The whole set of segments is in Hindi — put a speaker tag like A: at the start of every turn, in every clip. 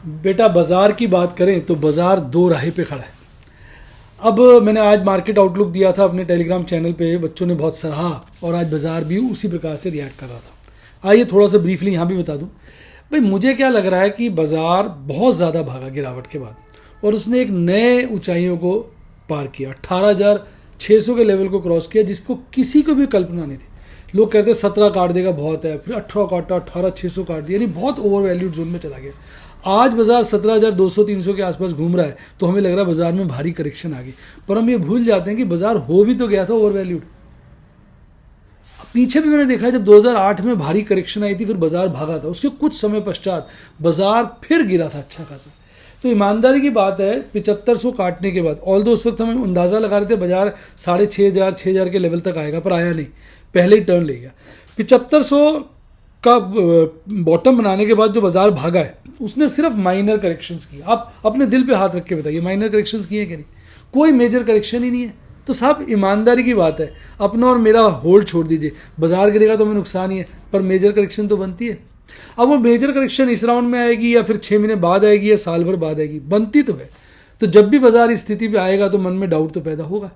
A: बेटा बाजार की बात करें तो बाजार दो राह पे खड़ा है। अब मैंने आज मार्केट आउटलुक दिया था अपने टेलीग्राम चैनल पे, बच्चों ने बहुत सराहा और आज बाजार भी उसी प्रकार से रिएक्ट कर रहा था। आइए थोड़ा सा ब्रीफली यहाँ भी बता दूँ भाई, मुझे क्या लग रहा है कि बाजार बहुत ज़्यादा भागा गिरावट के बाद और उसने एक नए ऊंचाइयों को पार किया। 18,600 के लेवल को क्रॉस किया, जिसको किसी को भी कल्पना नहीं थी। लोग कहते हैं 17 काट देगा बहुत है, फिर 18 काटा, 18,600 काट दिया, यानी बहुत ओवर वैल्यूड जोन में चला गया। आज बाजार 17,200-300 के आसपास घूम रहा है तो हमें लग रहा है बाजार में भारी करेक्शन आ गई, पर हम ये भूल जाते हैं कि बाजार हो भी तो गया था ओवर वैल्यूड। पीछे भी मैंने देखा है जब 2008 में भारी करेक्शन आई थी, फिर बाजार भागा था, उसके कुछ समय पश्चात बाजार फिर गिरा था अच्छा खासा। तो ईमानदारी की बात है 7500 काटने के बाद, ऑल दो उस वक्त हम अंदाज़ा लगा रहे थे बाजार 6,500 के लेवल तक आएगा, पर आया नहीं, पहले ही टर्न ले गया। 7500 का बॉटम बनाने के बाद जो बाजार भागा है उसने सिर्फ माइनर करेक्शंस किए। आप अपने दिल पे हाथ रख के बताइए, माइनर करेक्शंस किए कि नहीं? कोई मेजर करेक्शन ही नहीं है। तो साहब ईमानदारी की बात है, अपना और मेरा होल्ड छोड़ दीजिए। बाजार गिरेगा तो हमें नुकसान ही है, पर मेजर करेक्शन तो बनती है। अब वो मेजर करेक्शन इस राउंड में आएगी या फिर 6 महीने बाद आएगी या साल भर बाद आएगी, बनती तो है। तो जब भी बाजार इस स्थिति पे आएगा तो मन में डाउट तो पैदा होगा।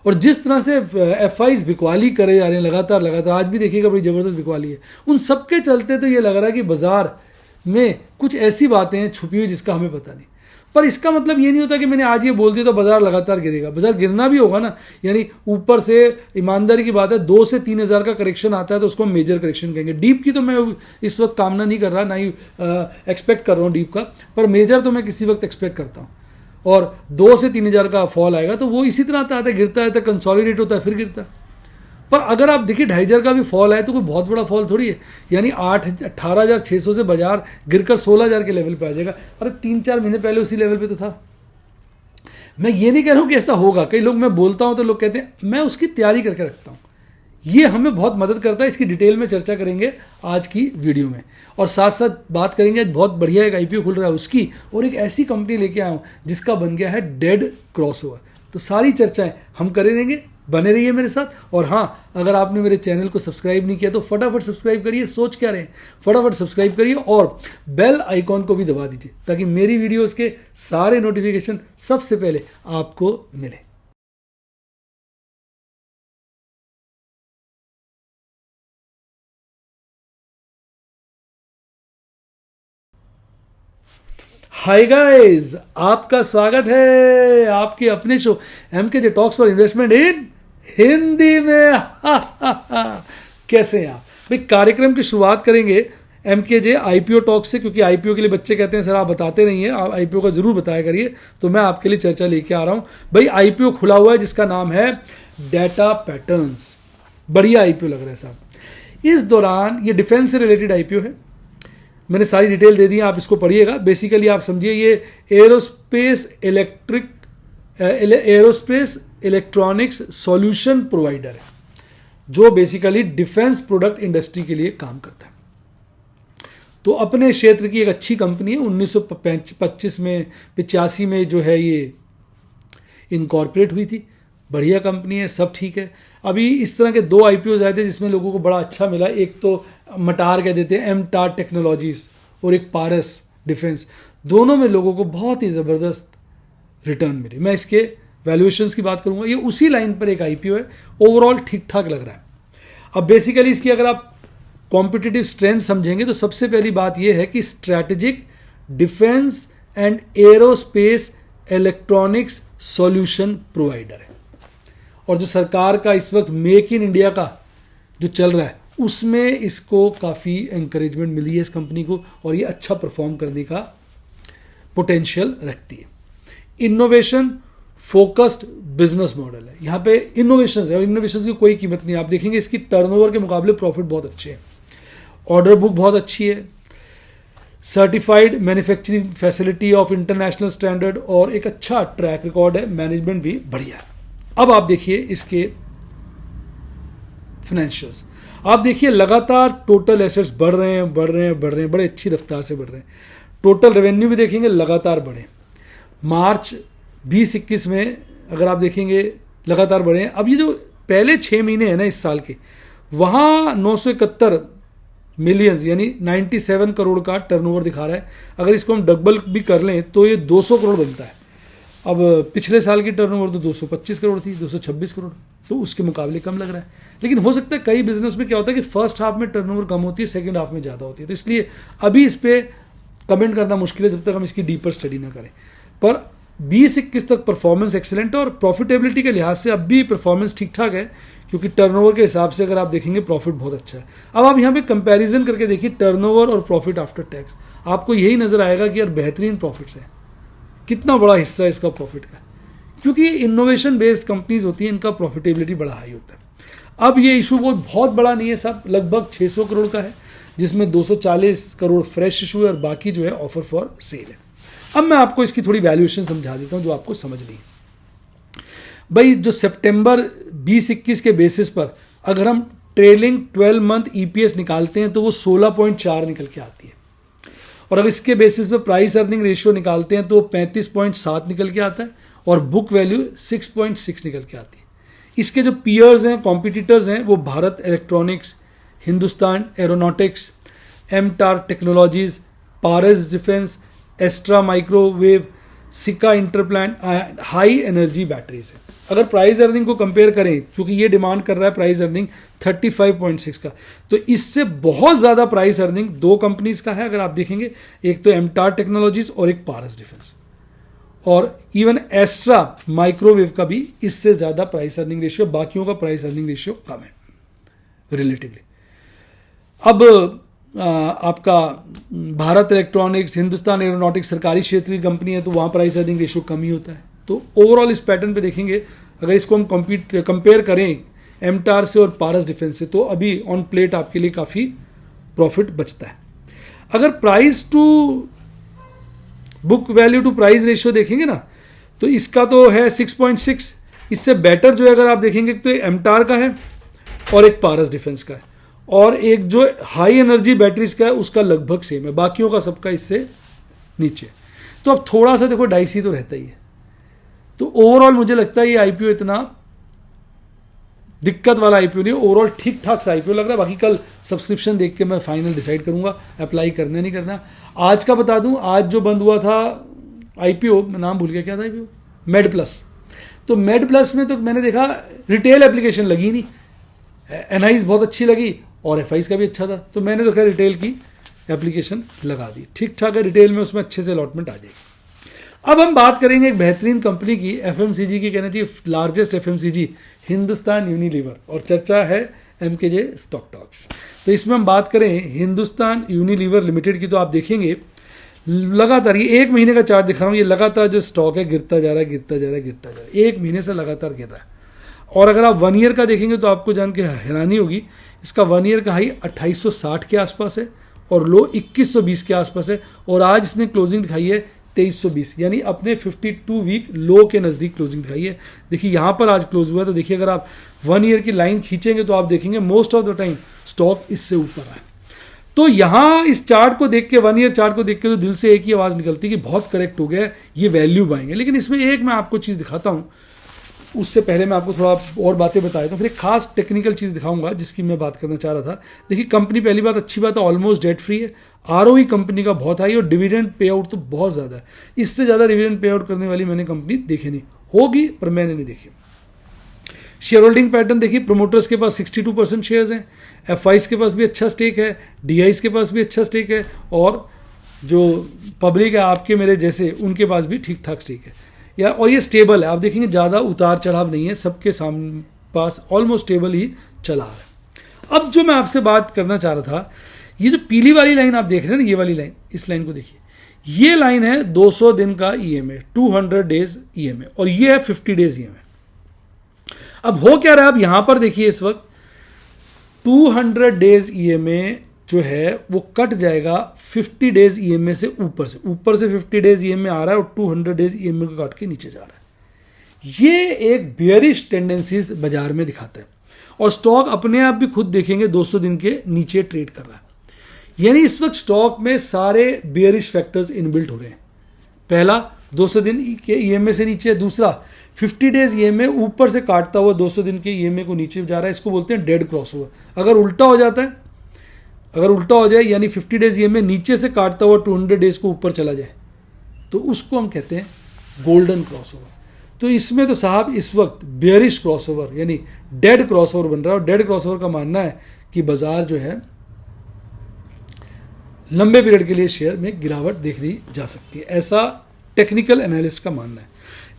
A: और जिस तरह से एफआईज बिकवाली करे जा रहे हैं लगातार, आज भी देखिएगा बड़ी ज़बरदस्त बिकवाली है, उन सबके चलते तो ये लग रहा है कि बाजार में कुछ ऐसी बातें हैं छुपी हुई जिसका हमें पता नहीं। पर इसका मतलब ये नहीं होता कि मैंने आज ये बोल दिया तो बाजार लगातार गिरेगा। बाजार गिरना भी होगा ना, यानी ऊपर से ईमानदारी की बात है 2 से 3 हज़ार का करेक्शन आता है तो उसको हम मेजर करेक्शन कहेंगे। डीप की तो मैं इस वक्त कामना नहीं कर रहा, ना ही एक्सपेक्ट कर रहा हूँ डीप का, पर मेजर तो मैं किसी वक्त एक्सपेक्ट करता हूँ। और 2 से 3 हज़ार का फॉल आएगा तो वो इसी तरह आता है, गिरता है तो कंसोलिडेट होता है फिर गिरता है। पर अगर आप देखिए 2,500 का भी फॉल आए तो कोई बहुत बड़ा फॉल थोड़ी है, यानी 18,600 से बाजार गिरकर 16,000 के लेवल पे आ जाएगा। अरे 3-4 महीने पहले उसी लेवल पे तो था। मैं ये नहीं कह रहा हूँ कि ऐसा होगा, कई लोग मैं बोलता हूँ तो लोग कहते हैं, मैं उसकी तैयारी करके रखता हूँ। ये हमें बहुत मदद करता है। इसकी डिटेल में चर्चा करेंगे आज की वीडियो में, और साथ साथ बात करेंगे बहुत बढ़िया एक आईपीओ खुल रहा है उसकी, और एक ऐसी कंपनी लेके आया हूँ जिसका बन गया है डेड क्रॉसओवर। तो सारी चर्चाएं हम करेंगे, बने रहिए मेरे साथ। और हाँ, अगर आपने मेरे चैनल को सब्सक्राइब नहीं किया तो फटाफट सब्सक्राइब करिए, सोच क्या रहे हैं, फटाफट सब्सक्राइब करिए और बेल आइकॉन को भी दबा दीजिए ताकि मेरी वीडियोस के सारे नोटिफिकेशन सबसे पहले आपको मिले। हाय गाइस, आपका स्वागत है आपके अपने show MKJ talks for investment in Hindi में। कैसे हैं आप भाई? कार्यक्रम की शुरुआत करेंगे एमकेजे आईपीओ टॉक्स से, क्योंकि आईपीओ के लिए बच्चे कहते हैं सर आप बताते नहीं हैं, आप आईपीओ का जरूर बताया करिए। तो मैं आपके लिए चर्चा लेके आ रहा हूं भाई। आईपीओ खुला हुआ है जिसका नाम है डाटा पैटर्न्स। बढ़िया आईपीओ लग रहा है साहब। इस दौरान ये डिफेंस से रिलेटेड आईपीओ है, मैंने सारी डिटेल दे दी है, आप इसको पढ़िएगा। बेसिकली आप समझिए ये एरोस्पेस इलेक्ट्रॉनिक्स सॉल्यूशन प्रोवाइडर है जो बेसिकली डिफेंस प्रोडक्ट इंडस्ट्री के लिए काम करता है। तो अपने क्षेत्र की एक अच्छी कंपनी है। 1925 में 85 में जो है ये इनकॉर्पोरेट हुई थी। बढ़िया कंपनी है, सब ठीक है। अभी इस तरह के 2 आईपीओ आए थे जिसमें लोगों को बड़ा अच्छा मिला। एक तो मटार कह देते हैं, एमटार टेक्नोलॉजीज, और एक पारस डिफेंस। दोनों में लोगों को बहुत ही ज़बरदस्त रिटर्न मिले। मैं इसके वैल्यूएशंस की बात करूंगा। ये उसी लाइन पर एक आईपीओ है, ओवरऑल ठीक ठाक लग रहा है। अब बेसिकली इसकी अगर आप कॉम्पिटिटिव स्ट्रेंथ समझेंगे तो सबसे पहली बात यह है कि strategic defence and aerospace electronics solution provider है। और जो सरकार का इस वक्त मेक इन इंडिया का जो चल रहा है उसमें इसको काफ़ी एंकरेजमेंट मिली है इस कंपनी को, और ये अच्छा परफॉर्म करने का पोटेंशियल रखती है। इनोवेशन फोकस्ड बिजनेस मॉडल है। यहाँ पे इनोवेशन है और इनोवेशन की कोई कीमत नहीं। आप देखेंगे इसकी टर्नओवर के मुकाबले प्रॉफिट बहुत अच्छे हैं, ऑर्डर बुक बहुत अच्छी है, certified manufacturing facility of international standard, और एक अच्छा ट्रैक रिकॉर्ड है, मैनेजमेंट भी बढ़िया है। अब आप देखिए इसके फाइनेंशियल्स। आप देखिए लगातार टोटल एसेट्स बढ़ रहे हैं, बड़े अच्छी रफ्तार से बढ़ रहे हैं। टोटल रेवेन्यू भी देखेंगे लगातार बढ़े। मार्च 2021 में अगर आप देखेंगे लगातार बढ़े हैं। अब ये जो पहले 6 महीने हैं ना इस साल के, वहाँ 971 मिलियंस यानी 97 करोड़ का टर्नओवर दिखा रहा है। अगर इसको हम डबल भी कर लें तो ये 200 करोड़ बनता है। अब पिछले साल की टर्नओवर तो 225 करोड़ थी, 226 करोड़, तो उसके मुकाबले कम लग रहा है। लेकिन हो सकता है कई बिजनेस में क्या होता है कि फर्स्ट हाफ में टर्नओवर कम होती है, सेकंड हाफ में ज़्यादा होती है, तो इसलिए अभी इस पर कमेंट करना मुश्किल है जब तक हम इसकी डीपर स्टडी ना करें। पर 20-21 तक परफॉर्मेंस एक्सेलेंट है और प्रॉफिटेबिलिटी के लिहाज से अब भी परफॉर्मेंस ठीक ठाक है, क्योंकि टर्नओवर के हिसाब से अगर आप देखेंगे प्रॉफिट बहुत अच्छा है। अब आप यहाँ पे कंपैरिजन करके देखिए टर्नओवर और प्रॉफिट आफ्टर टैक्स, आपको यही नजर आएगा कि यार बेहतरीन प्रॉफिट्स है, कितना बड़ा हिस्सा है इसका प्रॉफिट का, क्योंकि इनोवेशन बेस्ड कंपनीज होती हैं, इनका प्रॉफिटेबिलिटी बड़ा हाई होता है। अब ये इशू बहुत बड़ा नहीं है साहब, लगभग 600 करोड़ का है, जिसमें 240 करोड़ फ्रेश इशू है और बाकी जो है ऑफर फॉर सेल है। अब मैं आपको इसकी थोड़ी वैल्यूएशन समझा देता हूं जो आपको समझनी है। भाई जो सितंबर 2021 के बेसिस पर अगर हम ट्रेलिंग 12 मंथ ईपीएस निकालते हैं तो वो 16.4 निकल के आती है, और अगर इसके बेसिस पर प्राइस अर्निंग रेशियो निकालते हैं तो 35.7 निकल के आता है, और बुक वैल्यू 6.6 निकल के आती है। इसके जो पीयर्स हैं, कॉम्पिटिटर्स हैं, वो Bharat Electronics, Hindustan Aeronautics, MTAR Technologies, Paras Defence, Astra Microwave, Sika Interplant, high energy batteries है। अगर प्राइस अर्निंग को कंपेयर करें, क्योंकि ये डिमांड कर रहा है प्राइस अर्निंग 35.6 का, तो इससे बहुत ज़्यादा प्राइस अर्निंग दो कंपनीज का है। अगर आप देखेंगे, एक तो एमटार टेक्नोलॉजीज और एक पारस डिफेंस, और इवन एस्ट्रा माइक्रोवेव का भी इससे ज़्यादा प्राइस अर्निंग रेशियो, बाकियों का प्राइस अर्निंग रेशियो कम है रिलेटिवली। अब आपका भारत इलेक्ट्रॉनिक्स, हिंदुस्तान एरोनॉटिक्स सरकारी क्षेत्र की कंपनी है, तो वहाँ प्राइस अर्निंग रेशियो कम ही होता है। तो ओवरऑल इस पैटर्न पे देखेंगे, अगर इसको हम कंपेयर करें एमटार से और पारस डिफेंस से, तो अभी ऑन प्लेट आपके लिए काफ़ी प्रॉफिट बचता है। अगर price to book value to price ratio देखेंगे ना, तो इसका तो है 6.6, इससे बेटर जो है अगर आप देखेंगे तो एमटार का है और एक पारस डिफेंस का है, और एक जो हाई एनर्जी बैटरीज का है उसका लगभग सेम है, बाकियों का सबका इससे नीचे। तो अब थोड़ा सा देखो डाइसी तो रहता ही है। तो ओवरऑल मुझे लगता है ये आईपीओ इतना दिक्कत वाला आईपीओ नहीं, ओवरऑल ठीक ठाक सा आईपीओ लग रहा है। बाकी कल सब्सक्रिप्शन देख के मैं फाइनल डिसाइड करूंगा अप्लाई करना नहीं करना। आज का बता दूं, आज जो बंद हुआ था आईपीओ, मैं नाम भूल गया, क्या था आईपीओ, मेड प्लस। तो मेड प्लस में तो मैंने देखा रिटेल एप्लीकेशन लगी नहीं, एनआईज बहुत अच्छी लगी और एफआईज का भी अच्छा था, तो मैंने तो खैर रिटेल की एप्लीकेशन लगा दी। ठीक ठाक है, रिटेल में उसमें अच्छे से अलॉटमेंट आ जाएगी। अब हम बात करेंगे एक बेहतरीन कंपनी की, एफएमसीजी की, कहना चाहिए लार्जेस्ट एफएमसीजी, हिंदुस्तान यूनिलीवर, और चर्चा है एमकेजे स्टॉक टॉक्स। तो इसमें हम बात करें हिंदुस्तान यूनिलीवर लिमिटेड की, तो आप देखेंगे लगातार, ये 1 महीने का चार्ट दिखा रहा हूँ, ये लगातार जो स्टॉक है गिरता जा रहा है, गिरता जा रहा है, गिरता जा रहा है, 1 महीने से लगातार गिर रहा है। और अगर आप 1 ईयर का देखेंगे तो आपको जान के हैरानी होगी, इसका 1 ईयर का हाई 2860 के आसपास है और लो 2120 के आसपास है, और आज इसने क्लोजिंग दिखाई है 2320, यानी अपने 52 वीक लो के नज़दीक क्लोजिंग दिखाई है। देखिए यहाँ पर आज क्लोज हुआ है, तो देखिए अगर आप 1 ईयर की लाइन खींचेंगे तो आप देखेंगे most of the time stock इससे ऊपर है। तो यहाँ इस चार्ट को देख के, 1 ईयर चार्ट को देख के, तो दिल से एक ही आवाज़ निकलती है कि बहुत करेक्ट हो गया, ये वैल्यू बाइंग है। लेकिन इसमें एक मैं आपको चीज़ दिखाता हूँ, उससे पहले मैं आपको थोड़ा और बातें बता देता हूँ, फिर एक खास टेक्निकल चीज़ दिखाऊंगा जिसकी मैं बात करना चाह रहा था। देखिए कंपनी, पहली बात अच्छी बात है, ऑलमोस्ट डेट फ्री है, आरओई कंपनी का बहुत हाई, और डिविडेंड पे आउट तो बहुत ज़्यादा है। इससे ज़्यादा डिविडेंड पे आउट करने वाली मैंने कंपनी देखी नहीं, होगी पर मैंने नहीं देखी। शेयर होल्डिंग पैटर्न देखिए, प्रोमोटर्स के पास 62% शेयर्स हैं, एफआईज के पास भी अच्छा स्टेक है, डीआईज के पास भी अच्छा स्टेक है, और जो पब्लिक है आपके मेरे जैसे उनके पास भी ठीक ठाक स्टेक है, और ये स्टेबल है। आप देखेंगे ज़्यादा उतार चढ़ाव नहीं है, सबके सामने पास ऑलमोस्ट स्टेबल ही चला है। अब जो मैं आपसे बात करना चाह रहा था, ये जो पीली वाली लाइन आप देख रहे हैं ना, ये वाली लाइन, इस लाइन को देखिए, ये लाइन है 200 दिन का ईएमए, 200 डेज ईएमए, और ये है 50 डेज ईएमए। अब हो क्या रहा है, अब यहां पर देखिए इस वक्त 200 डेज ईएमए जो है वो कट जाएगा 50 डेज ईएमए से ऊपर से 50 डेज ईएमए आ रहा है और 200 डेज ईएमए को काट के नीचे जा रहा है। ये एक बेयरिश टेंडेंसीज बाजार में दिखाता है, और स्टॉक अपने आप भी खुद देखेंगे 200 दिन के नीचे ट्रेड कर रहा है, यानी इस वक्त स्टॉक में सारे बेयरिश फैक्टर्स इनबिल्ट हो रहे हैं। पहला 200 दिन के ईएमए से नीचे, दूसरा 50 डेज ईएमए ऊपर से काटता हुआ 200 दिन के ईएमए को नीचे जा रहा है, इसको बोलते हैं डेड क्रॉस ओवर। अगर उल्टा हो जाता है, अगर उल्टा हो जाए यानी 50 डेज ईएमए नीचे से काटता हुआ 200 डेज को ऊपर चला जाए तो उसको हम कहते हैं गोल्डन क्रॉसओवर। तो इसमें तो साहब इस वक्त बेयरिश क्रॉसओवर यानी डेड क्रॉसओवर बन रहा है, और डेड क्रॉसओवर का मानना है कि बाजार जो है लंबे पीरियड के लिए शेयर में गिरावट देखनी जा सकती है, ऐसा टेक्निकल एनालिस्ट का मानना है।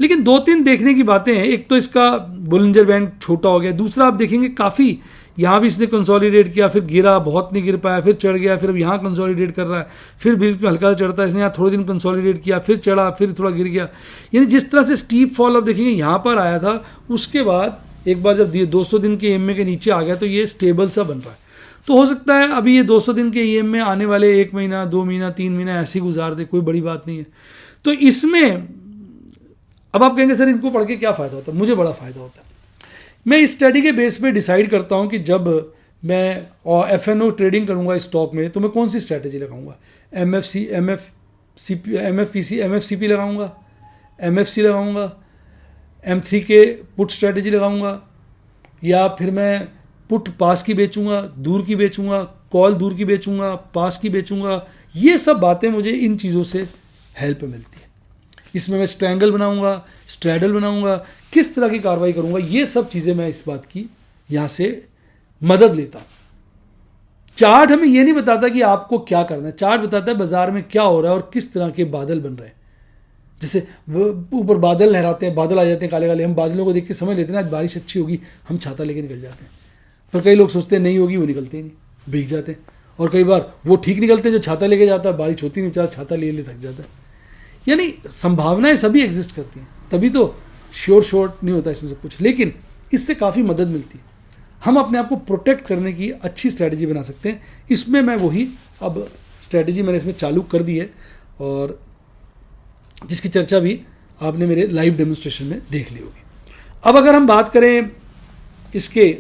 A: लेकिन 2-3 देखने की बातें हैं। एक तो इसका बोलिंजर बैंड छोटा हो गया, दूसरा आप देखेंगे काफ़ी यहाँ भी इसने कंसोलिडेट किया, फिर गिरा, बहुत नहीं गिर पाया, फिर चढ़ गया, फिर अब यहाँ कंसोलिडेट कर रहा है, फिर बीच में हल्का चढ़ता है, इसने यहाँ थोड़े दिन कंसोलिडेट किया, फिर चढ़ा, फिर थोड़ा गिर गया। यानी जिस तरह से स्टीप फॉल आप देखेंगे यहाँ पर आया था, उसके बाद एक बार जब 200 दिन के ईएमए के नीचे आ गया तो ये स्टेबल सा बन रहा है। तो हो सकता है अभी ये 200 दिन के ईएमए आने वाले 1 महीना 2 महीना 3 महीना ऐसे ही गुजार दे, कोई बड़ी बात नहीं है। तो इसमें अब आप कहेंगे सर इनको पढ़ के क्या फ़ायदा होता है? मुझे बड़ा फ़ायदा होता है। मैं इस स्टडी के बेस पे डिसाइड करता हूँ कि जब मैं एफएनओ ट्रेडिंग करूँगा स्टॉक में तो मैं कौन सी स्ट्रैटेजी लगाऊंगा। एमएफसीपी लगाऊंगा, एमएफसी लगाऊंगा, M3 के पुट स्ट्रैटेजी लगाऊंगा, या फिर मैं पुट पास की बेचूंगा, दूर की बेचूंगा, कॉल दूर की बेचूंगा, पास की बेचूंगा। ये सब बातें मुझे इन चीज़ों से हेल्प मिलती है। इसमें मैं स्ट्रैंगल बनाऊंगा, स्ट्रैडल बनाऊंगा, किस तरह की कार्रवाई करूंगा, ये सब चीज़ें मैं इस बात की यहाँ से मदद लेता हूँ। चार्ट हमें ये नहीं बताता कि आपको क्या करना है, चार्ट बताता है बाजार में क्या हो रहा है और किस तरह के बादल बन रहे हैं। जैसे ऊपर बादल लहराते हैं, बादल आ जाते हैं काले काले, हम बादलों को देख के समझ लेते हैं आज बारिश अच्छी होगी, हम छाता लेके निकल जाते हैं। पर कई लोग सोचते हैं नहीं होगी, वो निकलते ही नहीं, भीग जाते हैं। और कई बार वो ठीक निकलते हैं जो छाता लेके जाता है, बारिश होती नहीं, बेचारा छाता ले ले थक जाता है। यानी संभावनाएं सभी एग्जिस्ट करती हैं, तभी तो श्योर शॉर्ट नहीं होता इसमें सब कुछ। लेकिन इससे काफ़ी मदद मिलती है, हम अपने आप को प्रोटेक्ट करने की अच्छी स्ट्रैटेजी बना सकते हैं। इसमें मैं वही अब स्ट्रैटेजी मैंने इसमें चालू कर दी है, और जिसकी चर्चा भी आपने मेरे लाइव डेमोन्स्ट्रेशन में देख ली होगी। अब अगर हम बात करें इसके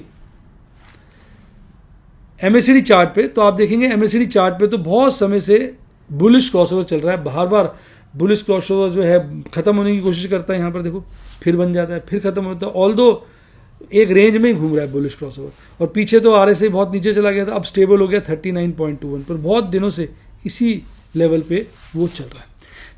A: एमएससीडी चार्ट पे, तो आप देखेंगे एमएससीडी चार्ट पे तो बहुत समय से बुलिश क्रॉसओवर चल रहा है। बार बार बुलिश क्रॉसओवर जो है खत्म होने की कोशिश करता है, यहाँ पर देखो फिर बन जाता है, फिर खत्म होता है। ऑल दो एक रेंज में ही घूम रहा है बुलिश क्रॉसओवर, और पीछे तो आरएसआई बहुत नीचे चला गया था, अब स्टेबल हो गया 39.21 पर। बहुत दिनों से इसी लेवल पे वो चल रहा है।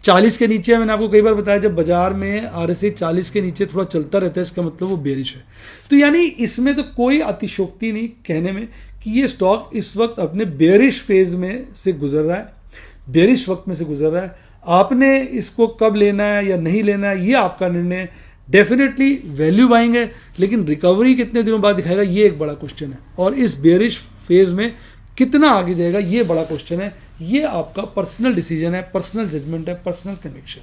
A: 40 के नीचे, मैंने आपको कई बार बताया जब बाजार में आरएसआई 40 के नीचे थोड़ा चलता रहता है, इसका मतलब वो बेरिश है। तो यानी इसमें तो कोई अतिशयोक्ति नहीं कहने में कि ये स्टॉक इस वक्त अपने बेरिश फेज में से गुजर रहा है, बेरिश वक्त में से गुजर रहा है। आपने इसको कब लेना है या नहीं लेना है ये आपका निर्णय है। डेफिनेटली वैल्यू बाइंग है, लेकिन रिकवरी कितने दिनों बाद दिखाएगा ये एक बड़ा क्वेश्चन है, और इस बेरिश फेज में कितना आगे जाएगा ये बड़ा क्वेश्चन है। ये आपका पर्सनल डिसीजन है, पर्सनल जजमेंट है, पर्सनल कन्विक्शन,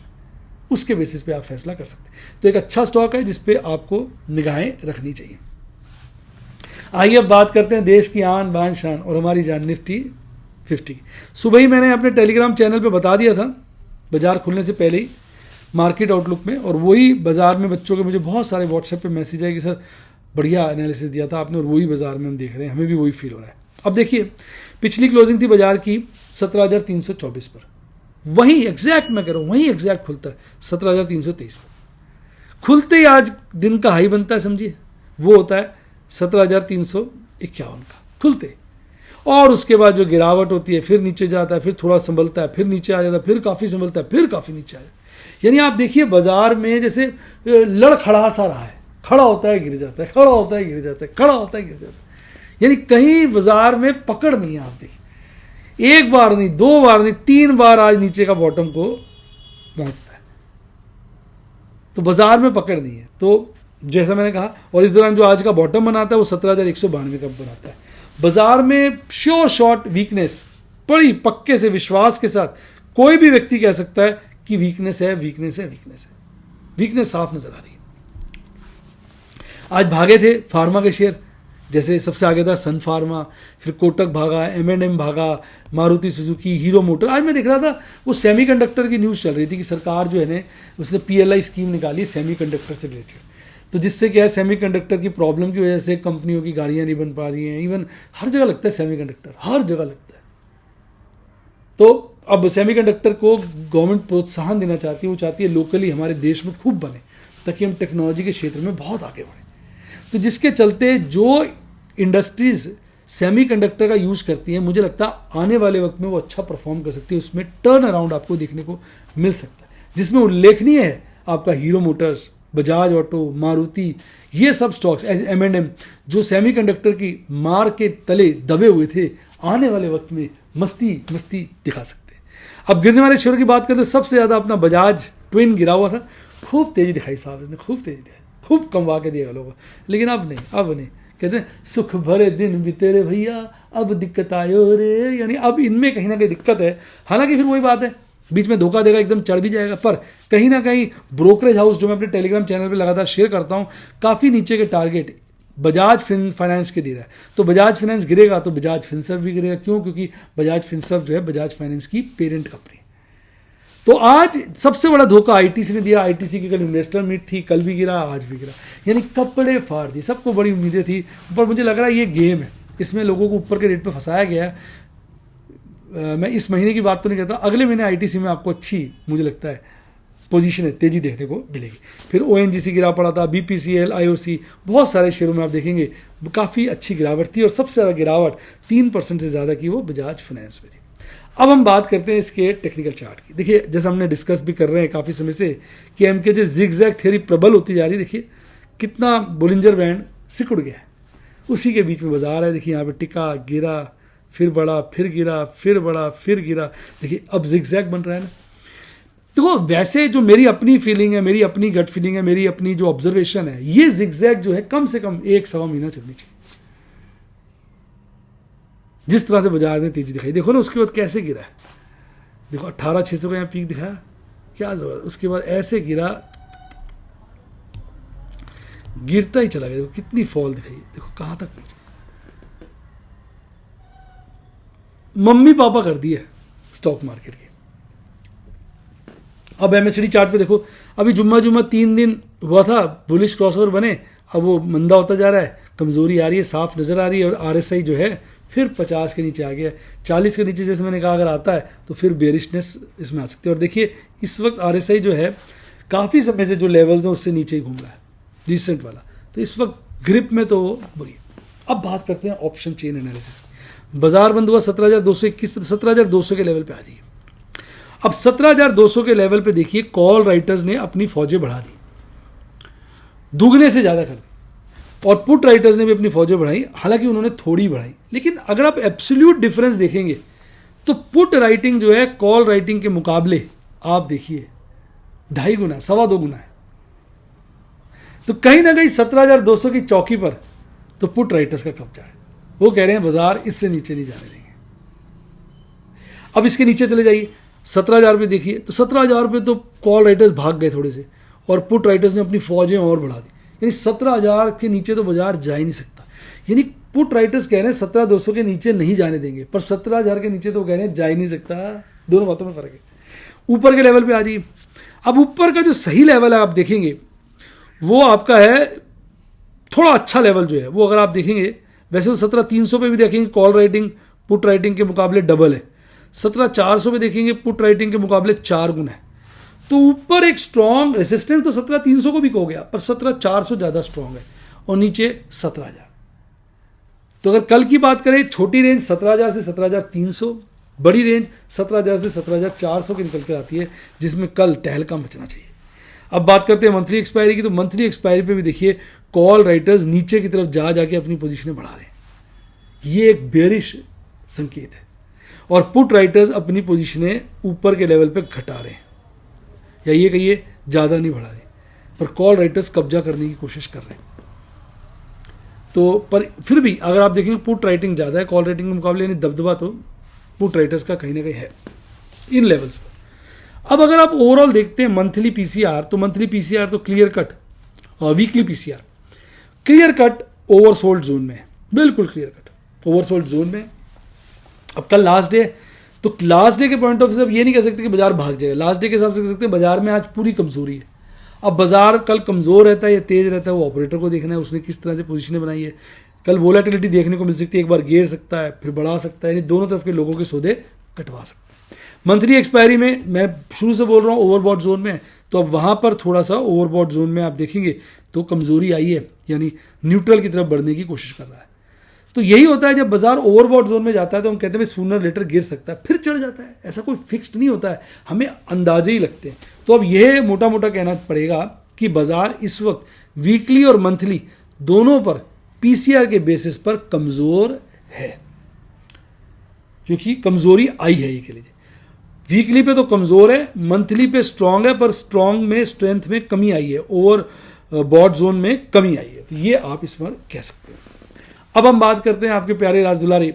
A: उसके बेसिस पे आप फैसला कर सकते हैं। तो एक अच्छा स्टॉक है जिसपे आपको निगाहें रखनी चाहिए। आइए अब बात करते हैं देश की आन बान शान और हमारी जान निफ्टी 50। सुबह ही मैंने अपने टेलीग्राम चैनल पे बता दिया था बाजार खुलने से पहले ही मार्केट आउटलुक में, और वही बाजार में बच्चों के मुझे बहुत सारे व्हाट्सएप पे मैसेज आए कि सर बढ़िया एनालिसिस दिया था आपने, और वही बाजार में हम देख रहे हैं, हमें भी वही फील हो रहा है। अब देखिए पिछली क्लोजिंग थी बाजार की 17,324 पर, वहीं एग्जैक्ट मैं कह रहा हूँ वहीं एग्जैक्ट खुलता है 17,323 पर। खुलते ही आज दिन का हाई बनता है, समझिए वो होता है 17,351 का खुलते, और उसके बाद जो गिरावट होती है फिर नीचे जाता है, फिर थोड़ा संभलता है, फिर नीचे आ जाता है, फिर काफ़ी संभलता है, फिर काफ़ी नीचे आ जाता है। यानी आप देखिए बाजार में जैसे लड़खड़ा सा रहा है, खड़ा होता है गिर जाता है, खड़ा होता है गिर जाता है, खड़ा होता है गिर जाता है। यानी कहीं बाजार में पकड़ नहीं है। आप देखिए एक बार नहीं, 2 बार नहीं, 3 बार आज नीचे का बॉटम को पहुंचता है, तो बाजार में पकड़ नहीं है। तो जैसा मैंने कहा, और इस दौरान जो आज का बॉटम बनाता है वो 17,192 का बनाता है। बाजार में श्योर शॉर्ट वीकनेस, बड़ी पक्के से विश्वास के साथ कोई भी व्यक्ति कह सकता है कि वीकनेस है, वीकनेस है, वीकनेस है। वीकनेस साफ नजर आ रही है। आज भागे थे फार्मा के शेयर, जैसे सबसे आगे था सन फार्मा, फिर कोटक भागा, M&M भागा, मारुति सुजुकी, हीरो मोटर। आज मैं देख रहा था वो सेमीकंडक्टर की न्यूज़ चल रही थी कि सरकार जो है ना उसने PLI स्कीम निकाली सेमीकंडक्टर से रिलेटेड, तो जिससे क्या है सेमीकंडक्टर की प्रॉब्लम की वजह से कंपनियों की गाड़ियां नहीं बन पा रही हैं। इवन हर जगह लगता है सेमीकंडक्टर, हर जगह लगता है। तो अब सेमीकंडक्टर को गवर्नमेंट प्रोत्साहन देना चाहती है, वो चाहती है लोकली हमारे देश में खूब बने ताकि हम टेक्नोलॉजी के क्षेत्र में बहुत आगे बढ़ें। तो जिसके चलते जो इंडस्ट्रीज सेमीकंडक्टर का यूज़ करती हैं, मुझे लगता है आने वाले वक्त में वो अच्छा परफॉर्म कर सकती है, उसमें टर्न अराउंड आपको देखने को मिल सकता है, जिसमें उल्लेखनीय है आपका hero Motors, Bajaj auto, Maruti, ये सब स्टॉक्स, M&M जो सेमीकंडक्टर की मार के तले दबे हुए थे, आने वाले वक्त में मस्ती दिखा सकते हैं। अब गिरने वाले शेयर की बात करें तो सबसे ज़्यादा अपना बजाज ट्विन गिरा हुआ था, खूब तेज़ी दिखाई साहब, इसने खूब तेज़ी दिखाई, खूब कमवा के दिया लोगों को, लेकिन अब नहीं कहते हैं सुख भरे दिन भी तेरे भैया अब दिक्कत आयो रे, यानी अब इनमें कहीं ना कहीं दिक्कत है। हालांकि फिर वही बात है, बीच में धोखा देगा, एकदम चढ़ भी जाएगा, पर कहीं ना कहीं ब्रोकरेज हाउस जो मैं अपने टेलीग्राम चैनल पे लगातार शेयर करता हूँ, काफ़ी नीचे के टारगेट बजाज फाइनेंस के दे रहा है, तो बजाज फाइनेंस गिरेगा तो बजाज फिनसर्व भी गिरेगा। क्यों? क्योंकि बजाज फिनसर्व जो है बजाज फाइनेंस की पेरेंट कंपनी। तो आज सबसे बड़ा धोखा आईटीसी ने दिया। आईटीसी की कल इन्वेस्टर मीट थी, कल भी गिरा, आज भी गिरा, यानी कपड़े फाड़ दिए। सबको बड़ी उम्मीदें थी, पर मुझे लग रहा है ये गेम है, इसमें लोगों को ऊपर के रेट पे फंसाया गया है। मैं इस महीने की बात तो नहीं करता, अगले महीने आईटीसी में आपको अच्छी, मुझे लगता है, पोजीशन है, तेजी देखने को मिलेगी। फिर ओएनजीसी गिरा पड़ा था, बीपीसीएल, आईओसी, बहुत सारे शेयरों में आप देखेंगे काफ़ी अच्छी गिरावट थी, और सबसे ज़्यादा गिरावट 3% से ज़्यादा की वो बजाज फाइनेंस में थी। अब हम बात करते हैं इसके टेक्निकल चार्ट की। देखिए, जैसा हमने डिस्कस भी कर रहे हैं काफ़ी समय से कि एमकेजे जिगजैग थ्योरी प्रबल होती जा रही है। देखिए कितना बोलिंजर बैंड सिकुड़ गया है, उसी के बीच में बाजार है। देखिए यहाँ पे टिका, गिरा, फिर बढ़ा, फिर गिरा, फिर बढ़ा, फिर गिरा। देखिए अब जिगजैग बन रहा है ना। देखो वैसे जो मेरी अपनी फीलिंग है, मेरी अपनी गट फीलिंग है, मेरी अपनी जो ऑब्जर्वेशन है, ये जिगजैग जो है कम से कम 1-1.25 महीना चलनी चाहिए। जिस तरह से बाजार ने तेजी दिखाई, देखो ना उसके बाद कैसे गिरा है, देखो 18,600 का यहाँ पीक दिखाया, क्या जबरदस्त। उसके बाद ऐसे गिरा, गिरता ही चला गया, देखो कितनी फॉल दिखाई, देखो कहां तक पहुंचा। मम्मी पापा कर दिए स्टॉक मार्केट के। अब एमएससीडी चार्ट पे देखो, अभी जुम्मा 3 दिन हुआ था, बुलिश क्रॉसओवर बने, अब वो मंदा होता जा रहा है, कमजोरी आ रही है, साफ नजर आ रही है, और आरएसआई जो है फिर 50 के नीचे आ गया, 40 के नीचे जैसे मैंने कहा अगर आता है तो फिर बेरिशनेस इसमें आ सकती है। और देखिए इस वक्त आरएसआई जो है काफ़ी समय से जो लेवल्स हैं उससे नीचे ही घूम रहा है, रिसेंट वाला, तो इस वक्त ग्रिप में तो बुरी। अब बात करते हैं ऑप्शन चेन एनालिसिस की। बाजार बंद हुआ 17,221 पे, 17,200 के लेवल पे आ जाइए। अब 17,200 के लेवल पे देखिए कॉल राइटर्स ने अपनी फौजें बढ़ा दी, दुगने से ज़्यादा कर दी, और पुट राइटर्स ने भी अपनी फौजें बढ़ाई, हालांकि उन्होंने थोड़ी बढ़ाई, लेकिन अगर आप एब्सोल्यूट डिफरेंस देखेंगे तो पुट राइटिंग जो है कॉल राइटिंग के मुकाबले आप देखिए 2.5 गुना, 2.25 गुना है। तो कहीं ना कहीं 17,200 की चौकी पर तो पुट राइटर्स का कब्जा है, वो कह रहे हैं बाजार इससे नीचे नहीं जाने देंगे। अब इसके नीचे चले जाइए 17,000 पे देखिए, तो 17,000 पे तो कॉल राइटर्स भाग गए थोड़े से, और पुट राइटर्स ने अपनी फौजें और बढ़ा दी, यानी 17,000 के नीचे तो बाजार जा ही नहीं सकता। यानी पुट राइटर्स कह रहे हैं 17,200 के नीचे नहीं जाने देंगे, पर 17,000 के नीचे तो कह रहे हैं जा ही नहीं सकता। दोनों बातों में फर्क है। ऊपर के लेवल पे आ जाइए। अब ऊपर का जो सही लेवल है आप देखेंगे वो आपका है थोड़ा अच्छा लेवल जो है वो, अगर आप देखेंगे वैसे तो 17,300 पे भी देखेंगे कॉल राइटिंग पुट राइटिंग के मुकाबले डबल है, 17,400 पे देखेंगे पुट राइटिंग के मुकाबले 4 गुना है। तो ऊपर एक स्ट्रॉन्ग रेसिस्टेंस तो 17,300 को भी हो गया, पर 17,400 ज़्यादा स्ट्रॉन्ग है, और नीचे 17,000। तो अगर कल की बात करें, छोटी रेंज 17,000 से 17,300, बड़ी रेंज 17,000 से 17,400 की निकल कर आती है, जिसमें कल तहलका मचना चाहिए। अब बात करते हैं मंथली एक्सपायरी की। तो मंथली एक्सपायरी पे भी देखिए कॉल राइटर्स नीचे की तरफ जा जाके अपनी पोजीशनें बढ़ा रहे हैं, ये एक बेरिश संकेत है, और पुट राइटर्स अपनी पोजीशनें ऊपर के लेवल पे घटा रहे हैं, या ये कहिए ज़्यादा नहीं बढ़ा रहे, पर कॉल राइटर्स कब्जा करने की कोशिश कर रहे हैं। तो पर फिर भी अगर आप देखेंगे पुट राइटिंग ज़्यादा है कॉल राइटिंग के मुकाबले, यानी दबदबा तो पुट राइटर्स का कहीं ना कहीं है इन लेवल्स पर। अब अगर आप ओवरऑल देखते हैं मंथली पीसीआर, तो मंथली पीसीआर तो क्लियर कट, और weekly PCR clear cut oversold zone में है, बिल्कुल क्लियर कट ओवरसोल्ड जोन में। अब कल लास्ट डे, तो लास्ट डे के पॉइंट ऑफ व्यू से अब ये नहीं कह सकते कि बाजार भाग जाएगा, लास्ट डे के हिसाब से कह सकते हैं बाजार में आज पूरी कमजोरी है। अब बाजार कल कमजोर रहता है या तेज रहता है वो ऑपरेटर को देखना है, उसने किस तरह से पोजीशनें बनाई है। कल वोलेटिलिटी देखने को मिल सकती है, एक बार गिर सकता है फिर बढ़ा सकता है, यानी दोनों तरफ के लोगों के सौदे कटवा सकता है। मंथली एक्सपायरी में मैं शुरू से बोल रहा हूँ ओवरबॉट जोन में, तो अब वहाँ पर थोड़ा सा ओवरबॉट जोन में आप देखेंगे तो कमजोरी आई है, यानी न्यूट्रल की तरफ बढ़ने की कोशिश कर रहा है। तो यही होता है, जब बाजार ओवरबॉट जोन में जाता है तो हम कहते हैं सूनर लेटर गिर सकता है, फिर चढ़ जाता है। ऐसा कोई फिक्स्ड नहीं होता है, हमें अंदाजे ही लगते हैं। तो अब यह मोटा मोटा कहना पड़ेगा कि बाजार इस वक्त वीकली और मंथली दोनों पर पीसीआर के बेसिस पर कमजोर है, क्योंकि कमजोरी आई है। ये कह लीजिए वीकली पे तो कमजोर है, मंथली पे स्ट्रांग है, पर स्ट्रांग में स्ट्रेंथ में कमी आई है, ओवर बॉट जोन में कमी आई है। तो ये आप इस पर कह सकते हैं। अब हम बात करते हैं आपके प्यारे राज दुलारी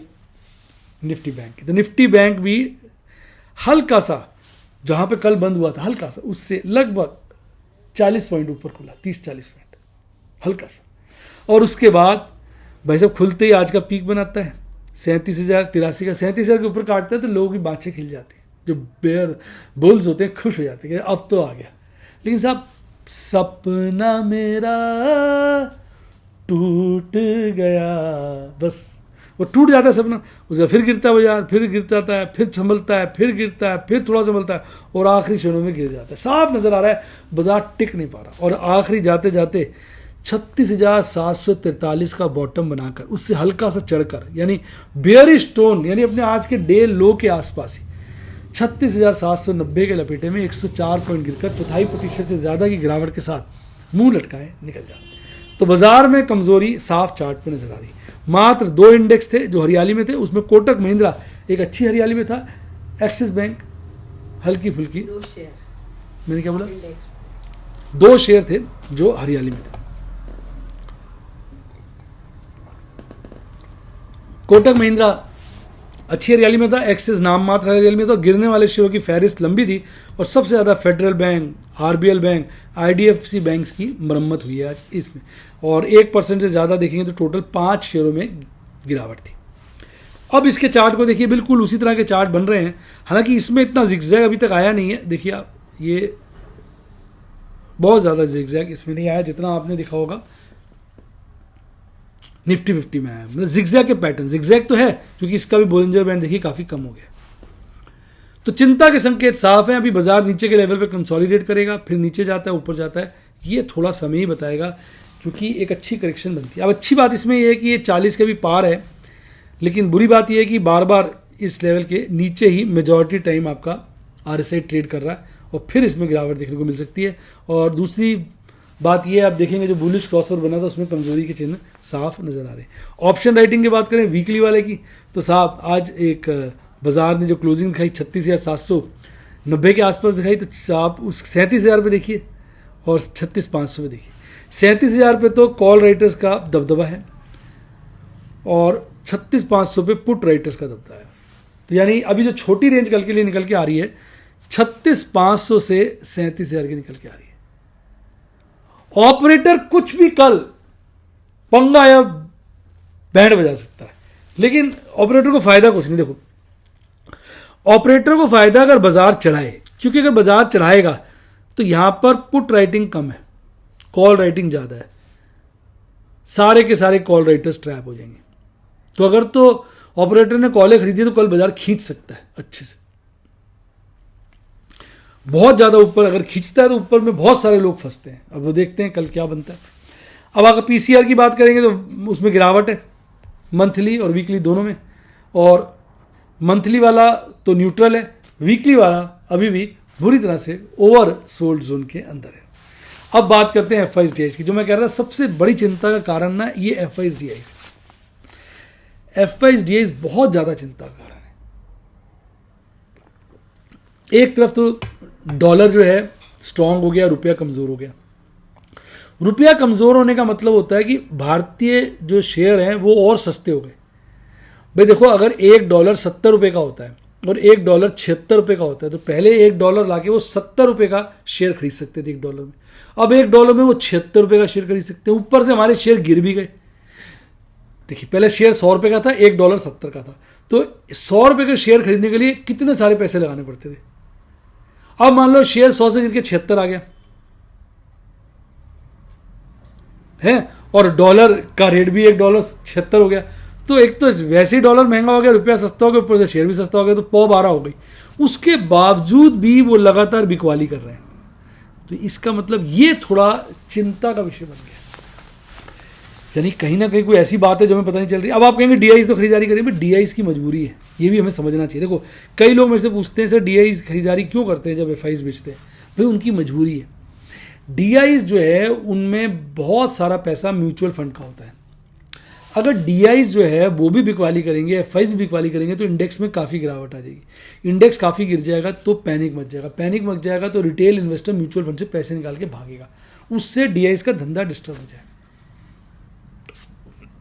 A: निफ्टी बैंक की। तो निफ्टी बैंक भी हल्का सा, जहां पे कल बंद हुआ था हल्का सा, उससे लगभग 40 पॉइंट ऊपर खुला, 30-40 पॉइंट हल्का सा। और उसके बाद भाई साहब खुलते ही आज का पीक बनाता है 37,083 का। 37,000 के ऊपर काटता है तो लोगों की बाँछें खिल जाती हैं, जो बेयर बुल्स होते हैं खुश हो जाते हैं कि अब तो आ गया। लेकिन साहब सपना मेरा टूट गया, बस वो टूट जाता है सपना, उसका फिर गिरता है बाजार, फिर गिर जाता है, फिर संभलता है, फिर गिरता है, फिर थोड़ा संभलता है और आखिरी क्षणों में गिर जाता है। साफ नजर आ रहा है बाजार टिक नहीं पा रहा और आखिरी जाते जाते 36,743 का बॉटम बनाकर उससे हल्का सा चढ़कर, यानी बेयरिश टोन, यानी अपने आज के डे लो के आसपास ही 36,790 के लपेटे में 104 पॉइंट गिरकर 0.25% से ज्यादा की गिरावट के साथ मुंह लटकाए निकल जाते। तो बाजार में कमजोरी साफ चार्ट पर नजर आ रही। मात्र 2 इंडेक्स थे जो हरियाली में थे, उसमें कोटक महिंद्रा एक अच्छी हरियाली में था, एक्सिस बैंक हल्की फुल्की, मैंने क्या बोला, 2 शेयर थे जो हरियाली में थे। कोटक महिंद्रा अच्छी हरियाली में था, एक्सिस नाम मात्र हरियाली में था। गिरने वाले शेयरों की फहरिस्त लंबी थी और सबसे ज़्यादा federal bank, RBL bank, IDFC banks की मरम्मत हुई है आज इसमें, और 1% से ज़्यादा देखेंगे तो टोटल 5 शेयरों में गिरावट थी। अब इसके चार्ट को देखिए, बिल्कुल उसी तरह के चार्ट बन रहे हैं, हालांकि इसमें इतना जिगजैग अभी तक आया नहीं है। देखिए आप, ये बहुत ज़्यादा जिगजैग इसमें नहीं आया जितना आपने देखा होगा निफ्टी 50 में आया। मतलब जिगजैग के पैटर्न, जिगजैग तो है क्योंकि इसका भी बोलिंजर बैंड देखिए काफ़ी कम हो गया। तो चिंता के संकेत साफ हैं। अभी बाजार नीचे के लेवल पे कंसोलिडेट करेगा, फिर नीचे जाता है, ऊपर जाता है, ये थोड़ा समय ही बताएगा क्योंकि एक अच्छी करेक्शन बनती है। अब अच्छी बात इसमें यह है कि ये 40 के भी पार है, लेकिन बुरी बात यह है कि बार बार इस लेवल के नीचे ही मेजॉरिटी टाइम आपका आरएसआई ट्रेड कर रहा है और फिर इसमें गिरावट देखने को मिल सकती है। और दूसरी बात यह आप देखेंगे जो बुलिश क्रॉसओवर बना था उसमें कमजोरी के चिन्ह साफ नजर आ रहे हैं। ऑप्शन राइटिंग की बात करें वीकली वाले की, तो साहब आज एक बाजार ने जो क्लोजिंग दिखाई 36,790 के आसपास दिखाई, तो आप उस 37,000 पे देखिए और 36,500 में देखिए। 37,000 पे तो कॉल राइटर्स का दबदबा है और 36,500 पे पुट राइटर्स का दबदबा है। तो यानी अभी जो छोटी रेंज कल के लिए निकल के आ रही है 36,500 से 37,000 की निकल के आ रही है। ऑपरेटर कुछ भी कल पंगा या बैंड बजा सकता है, लेकिन ऑपरेटर को फायदा कुछ नहीं। देखो ऑपरेटर को फायदा अगर बाजार चढ़ाए, क्योंकि अगर बाजार चढ़ाएगा तो यहां पर पुट राइटिंग कम है, कॉल राइटिंग ज्यादा है, सारे के सारे कॉल राइटर्स ट्रैप हो जाएंगे। तो अगर तो ऑपरेटर ने कॉलें खरीदी तो कल बाजार खींच सकता है अच्छे से, बहुत ज्यादा ऊपर अगर खींचता है तो ऊपर में बहुत सारे लोग फंसते हैं। अब वो देखते हैं कल क्या बनता है। अब अगर पीसीआर की बात करेंगे तो उसमें गिरावट है मंथली और वीकली दोनों में, और मंथली वाला तो न्यूट्रल है, वीकली वाला अभी भी बुरी तरह से ओवर सोल्ड जोन के अंदर है। अब बात करते हैं एफआईएसडीआई की, जो मैं कह रहा था सबसे बड़ी चिंता का कारण ना ये एफआईएसडीआई से। एफआईएसडीआई बहुत ज्यादा चिंता का कारण है। एक तरफ तो डॉलर जो है स्ट्रांग हो गया, रुपया कमजोर हो गया। रुपया कमजोर होने का मतलब होता है कि भारतीय जो शेयर हैं वो और सस्ते हो गए। भाई देखो, अगर $1 70 रुपये का होता है और $1 76 रुपये का होता है, तो पहले $1 लाके वो 70 रुपये का शेयर खरीद सकते थे $1 में। अब $1 में वो 76 रुपये का शेयर खरीद सकते हैं। ऊपर से हमारे शेयर गिर भी गए। देखिए पहले शेयर 100 रुपये का था, $1 70 का था, तो 100 रुपये के शेयर खरीदने के लिए कितने सारे पैसे लगाने पड़ते थे। अब मान लो शेयर 100 से गिर के 76 आ गया है, और डॉलर का रेट भी $1 76 हो गया, तो एक तो वैसे ही डॉलर महंगा हो गया, रुपया सस्ता हो गया, ऊपर से शेयर भी सस्ता हो गया, तो पौ 12 हो गई। उसके बावजूद भी वो लगातार बिकवाली कर रहे हैं। तो इसका मतलब ये थोड़ा चिंता का विषय बन गया यानी कहीं ना कहीं कोई ऐसी बात है जो हमें पता नहीं चल रही। अब आप कहेंगे डीआईज तो खरीदारी करें, बट डीआईज की मजबूरी है, ये भी हमें समझना चाहिए। देखो कई लोग मेरे से पूछते हैं सर डीआईज खरीदारी क्यों करते हैं जब एफआईज बेचते हैं, भाई उनकी मजबूरी है। डीआईज जो है उनमें बहुत सारा पैसा म्यूचुअल फंड का होता है। अगर डीआईज जो है वो भी बिकवाली करेंगे, एफआईज भी बिकवाली करेंगे तो इंडेक्स में काफ़ी गिरावट आ जाएगी। इंडेक्स काफ़ी गिर जाएगा तो पैनिक मच जाएगा, पैनिक मच जाएगा तो रिटेल इन्वेस्टर म्यूचुअल फंड से पैसे निकाल के भागेगा, उससे डीआईज का धंधा डिस्टर्ब हो जाएगा।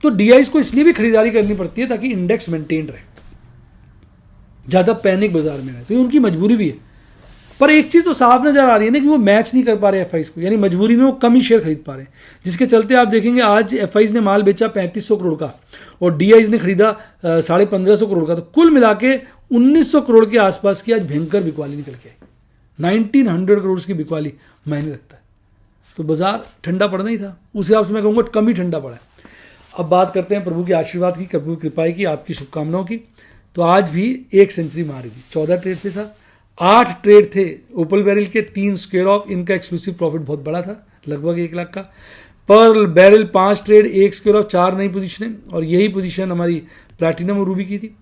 A: तो डीआईज को इसलिए भी खरीदारी करनी पड़ती है ताकि इंडेक्स मेंटेन रहे, ज़्यादा पैनिक बाजार में रहे, तो ये उनकी मजबूरी भी है। पर एक चीज़ तो साफ नजर आ रही है ना कि वो मैच नहीं कर पा रहे एफआईज को, यानी मजबूरी में वो कम ही शेयर खरीद पा रहे हैं, जिसके चलते आप देखेंगे आज एफआईज ने माल बेचा 3500 करोड़ का और डीआईज ने खरीदा 1550 करोड़ का, तो कुल मिला के 1900 करोड़ के आसपास की आज भयंकर बिकवाली निकल के आई। 1900 करोड़ की बिकवाली मायने रखता है। तो बाजार ठंडा पड़ना ही था, उस हिसाब से मैं कहूँगा कम ही ठंडा पड़ा है। अब बात करते हैं प्रभु के आशीर्वाद की, प्रभु की कृपा की, आपकी शुभकामनाओं की। तो आज भी 1 सेंचुरी मारी थी, 14 ट्रेड थे साहब, 8 ट्रेड थे ओपल बैरल के, 3 स्क्वायर ऑफ, इनका एक्सक्लूसिव प्रॉफिट बहुत बड़ा था, लगभग 1 लाख का। Pearl barrel 5 trade, 1 square off, 4 नई पोजीशनें, और यही पोजीशन हमारी प्लैटिनम और रूबी की थी।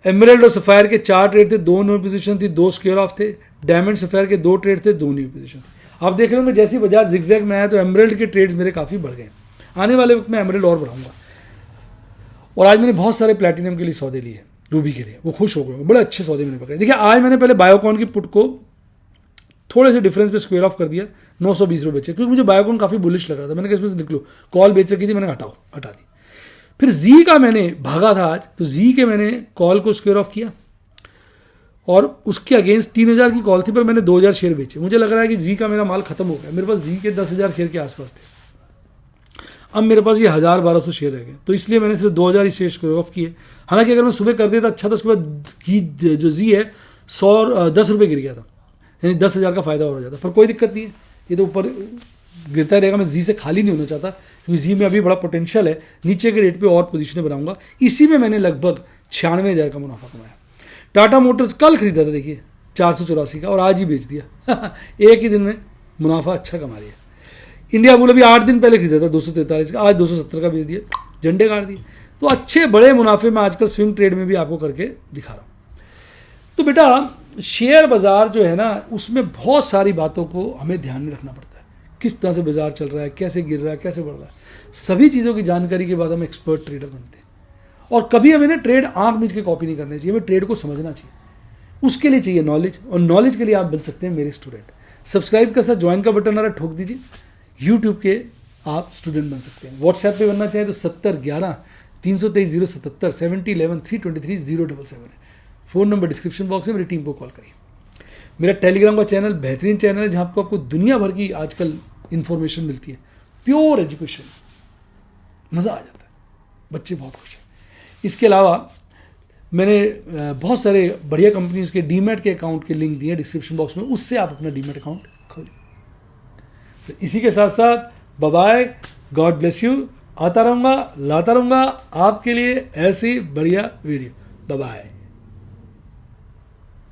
A: एमरल्ड और सफायर के 4 ट्रेड थे, 2 नई पोजीशन थी, 2 स्क्वायर ऑफ थे। डायमंड सफायर के 2 ट्रेड थे, 2 नई पोजीशन थी। आप देख रहे होंगे जैसे बाजार जिगजैग में आया तो एमरल्ड के ट्रेड्स मेरे काफ़ी बढ़ गए। आने वाले वक्त में एमरल्ड और बढ़ाऊंगा। और आज मैंने बहुत सारे प्लैटिनम के लिए सौदे लिए, रूबी के लिए, वो खुश हो गए, बड़े अच्छे सौदे मैंने पकड़े। देखिए आज मैंने पहले बायोकॉन की पुट को थोड़े से डिफरेंस पे स्क्वायर ऑफ कर दिया, 920 रुपये बेचे, क्योंकि मुझे बायोकॉन काफ़ी बुलिश लग रहा था। मैंने कहा इसमें से निकलो, कॉल बेच रखी थी, मैंने हटा दी। फिर जी का मैंने भागा था आज, तो जी के मैंने कॉल को स्क्वायर ऑफ किया और उसके अगेंस्ट 3000 की कॉल थी, पर मैंने 2000 शेयर बेचे। मुझे लग रहा है कि जी का मेरा माल खत्म हो गया। मेरे पास जी के 10,000 शेयर के आसपास थे, अब मेरे पास ये 1000-1200 शेयर रह गए, तो इसलिए मैंने सिर्फ 2000 ही शेयर स्क्वायर ऑफ किए। हालांकि अगर मैं सुबह कर देता अच्छा, तो उसके बाद की जो जी है 10 रुपये गिर गया था, यानी 10,000 का फायदा हो जाता। पर कोई दिक्कत नहीं है, ये तो ऊपर गिरता ही रहेगा। मैं जी से खाली नहीं होना चाहता, क्योंकि जी में अभी बड़ा पोटेंशियल है, नीचे के रेट पे और पोजीशनें बनाऊंगा। इसी में मैंने लगभग 96,000 का मुनाफा कमाया। टाटा मोटर्स कल खरीदा था, देखिए 484 का, और आज ही बेच दिया। एक ही दिन में मुनाफा अच्छा कमा लिया। इंडिया बुल अभी 8 दिन पहले खरीदा था 243 का, आज 270 का बेच दिया, झंडे गाड़ दिए। तो अच्छे बड़े मुनाफे में आजकल स्विंग ट्रेड में भी आपको करके दिखा रहा हूँ। तो बेटा शेयर बाजार जो है ना, उसमें बहुत सारी बातों को हमें ध्यान में रखना पड़ता है। किस तरह से बाजार चल रहा है, कैसे गिर रहा है, कैसे बढ़ रहा है, सभी चीज़ों की जानकारी के बाद हम एक्सपर्ट ट्रेडर बनते हैं। और कभी हमें ना ट्रेड आंख मीच के कॉपी नहीं करनी चाहिए, हमें ट्रेड को समझना चाहिए। उसके लिए चाहिए नॉलेज, और नॉलेज के लिए आप बन सकते हैं मेरे स्टूडेंट। सब्सक्राइब का साथ ज्वाइन का बटन आ रहा, ठोक दीजिए। यूट्यूब के आप स्टूडेंट बन सकते हैं। व्हाट्सएप पे बनना चाहें तो 7011 323 077 7011 323 077 है फ़ोन नंबर, डिस्क्रिप्शन बॉक्स में। मेरी टीम को कॉल करिए। मेरा टेलीग्राम का चैनल बेहतरीन चैनल है, जहाँ आपको दुनिया भर की आजकल इन्फॉर्मेशन मिलती है, प्योर एजुकेशन, मज़ा आ जाता है, बच्चे बहुत खुश हैं। इसके अलावा मैंने बहुत सारे बढ़िया कंपनीज के डीमैट के अकाउंट के लिंक दिए डिस्क्रिप्शन बॉक्स में, उससे आप अपना डीमैट अकाउंट खोलिए। तो इसी के साथ साथ bye bye, god bless you. आता रहूँगा, लाता रहूँगा आपके लिए ऐसी बढ़िया वीडियो। Bye bye.